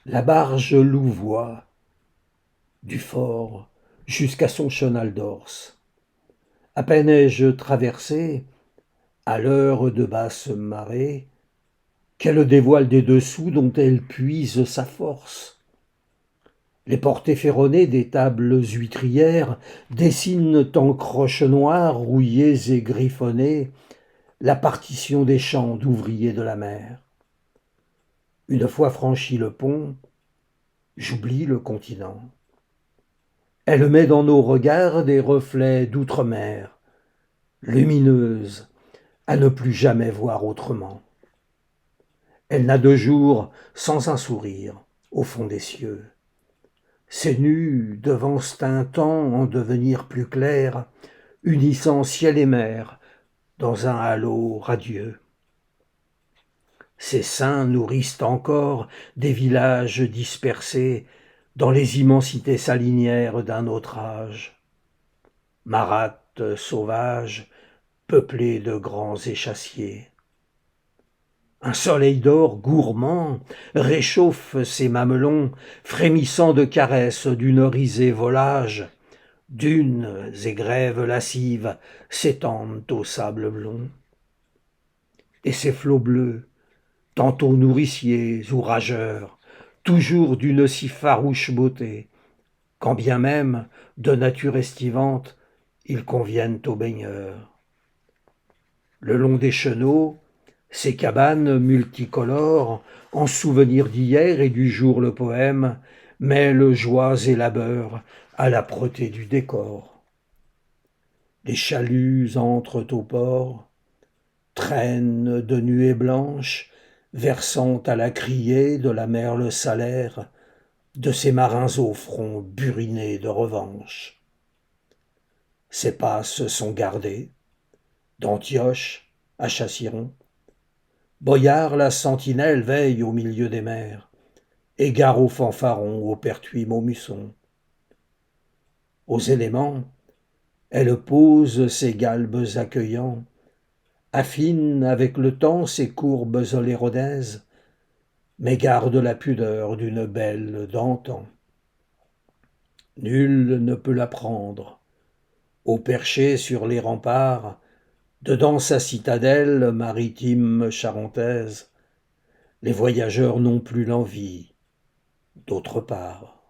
La barge louvoie du fort jusqu'à son chenal d'Ors. À peine ai-je traversé, à l'heure de basse marée, qu'elle dévoile des dessous dont elle puise sa force. Les portées ferronnées des tables huîtrières dessinent en croches noires, rouillées et griffonnées, la partition des champs d'ouvriers de la mer. Une fois franchi le pont, j'oublie le continent. Elle met dans nos regards des reflets d'outre-mer, lumineuses, à ne plus jamais voir autrement. Elle n'a de jour sans un sourire au fond des cieux. Ses nues devancent un temps en devenir plus clair, unissant ciel et mer dans un halo radieux. Ses seins nourrissent encore des villages dispersés dans les immensités salinières d'un autre âge. Marattes sauvages, peuplés de grands échassiers. Un soleil d'or gourmand réchauffe ses mamelons, frémissant de caresses d'une risée volage. Dunes et grèves lascives s'étendent au sable blond. Et ces flots bleus, tantôt nourriciers ou rageurs, toujours d'une si farouche beauté, quand bien même, de nature estivante, ils conviennent aux baigneurs. Le long des chenaux, ces cabanes multicolores, en souvenir d'hier et du jour le poème, mêlent joies et labeurs à l'âpreté du décor. Les chaluts entrent au port, traînent de nuées blanches, versant à la criée de la mer le salaire de ces marins au front buriné de revanche. Ces passes sont gardées, d'Antioche à Châssiron. Boyard la sentinelle veille au milieu des mers, égare aux fanfarons, au pertuis Maumusson. Aux éléments, elle pose ses galbes accueillants, affine avec le temps ses courbes olérodaises, mais garde la pudeur d'une belle d'antan. Nul ne peut la prendre. Au perché sur les remparts, dedans sa citadelle maritime charentaise, les voyageurs n'ont plus l'envie d'autre part.